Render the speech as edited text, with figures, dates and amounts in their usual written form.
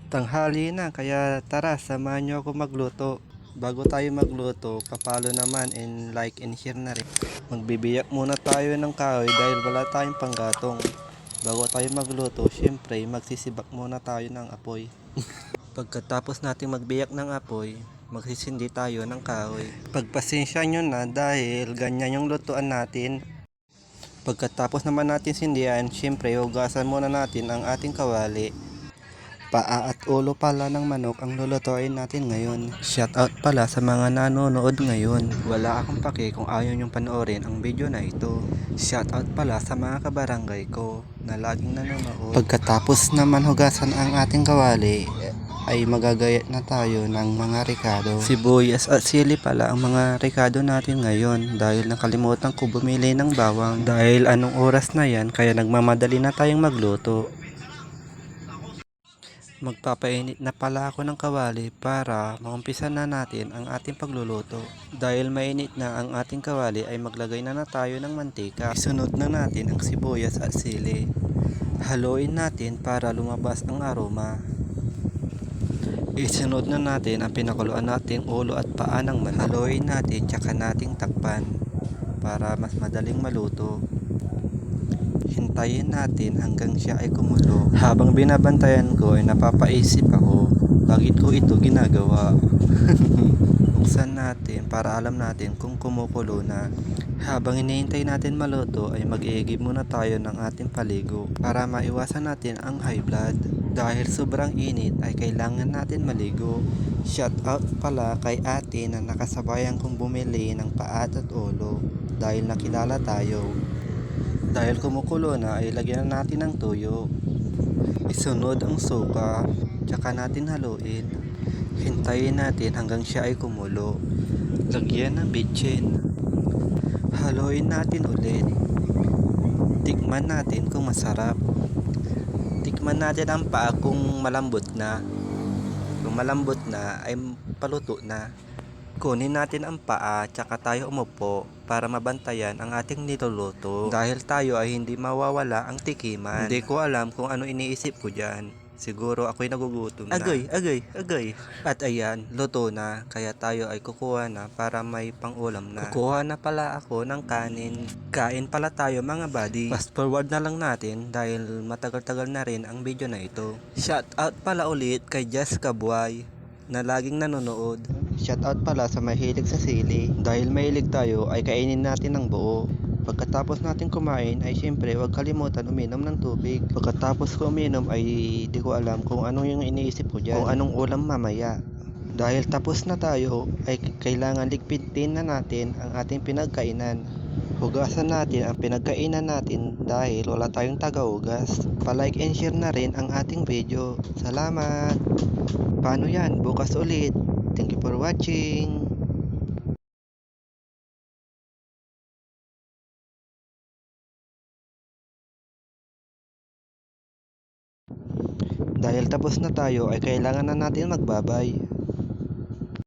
Tanghali na, kaya tara, samahan nyo ako magluto. Bago tayo magluto, papalo naman and like and share na rin. Magbibiyak muna tayo ng kahoy dahil wala tayong panggatong. Bago tayo magluto, syempre magsisibak muna tayo ng apoy. Pagkatapos natin magbiyak ng apoy, magsisindi tayo ng kahoy. Pagpasensya nyo na dahil ganyan yung lutuan natin. Pagkatapos naman natin sindihan, syempre hugasan muna natin ang ating kawali. Paa at ulo pala ng manok ang lulutuin natin ngayon. Shoutout pala sa mga nanonood ngayon. Wala akong pake kung ayaw nyong panoorin ang video na ito. Shoutout pala sa mga kabarangay ko na laging nanonood. Pagkatapos naman hugasan ang ating kawali, ay magagayat na tayo ng mga ricado. Sibuyas at sili pala ang mga ricado natin ngayon dahil nakalimutan ko bumili ng bawang. Dahil anong oras na yan, kaya nagmamadali na tayong magluto. Magpapainit na pala ako ng kawali para maumpisa na natin ang ating pagluluto. Dahil mainit na ang ating kawali ay maglagay na tayo ng mantika. Isunod na natin ang sibuyas at sili. Haluin natin para lumabas ang aroma. Isunod na natin ang pinakuluan nating ulo at paa ng manok. Haluin natin tsaka nating takpan para mas madaling maluto. Hintayin natin hanggang siya ay kumulo. Habang binabantayan ko ay napapaisip ako, bakit ko ito ginagawa? Buksan natin para alam natin kung kumukulo na. Habang hinihintay natin maluto ay mag-iigib muna tayo ng ating paligo para maiwasan natin ang high blood. Dahil sobrang init ay kailangan natin maligo. Shout out pala kay ate na nakasabayan kong bumili ng paat at ulo dahil nakilala tayo. Dahil kumukulo na ay lagyan na natin ng tuyo. Isunod ang suka, tsaka natin haluin. Hintayin natin hanggang siya ay kumulo. Lagyan ng bitchin. Haluin natin ulit. Tikman natin kung masarap. Tikman natin ang paa kung malambot na. Kung malambot na ay paluto na. Kunin natin ang paa tsaka tayo umupo para mabantayan ang ating niluluto. Dahil tayo ay hindi mawawala ang tikiman. Hindi ko alam kung ano iniisip ko dyan. Siguro ako'y nagugutom na. Agay. At ayan, luto na. Kaya tayo ay kukuha na para may pangulam na. Kukuha na pala ako ng kanin. Kain pala tayo mga buddy. Fast forward na lang natin dahil matagal-tagal na rin ang video na ito. Shout out pala ulit kay Jess Kabuay na laging nanonood. Shoutout pala sa mahilig sa sili. Dahil mahilig tayo ay kainin natin ng buo. Pagkatapos natin kumain ay syempre huwag kalimutan uminom ng tubig. Pagkatapos ko uminom ay di ko alam kung anong yung iniisip ko dyan. Kung anong ulam mamaya. Dahil tapos na tayo ay kailangan ligpitin na natin ang ating pinagkainan. Hugasan natin ang pinagkainan natin dahil wala tayong taga-hugas. Pa-like and share na rin ang ating video. Salamat! Paano yan? Bukas ulit. Thank you for watching. Dahil tapos na tayo ay kailangan na natin magbabay.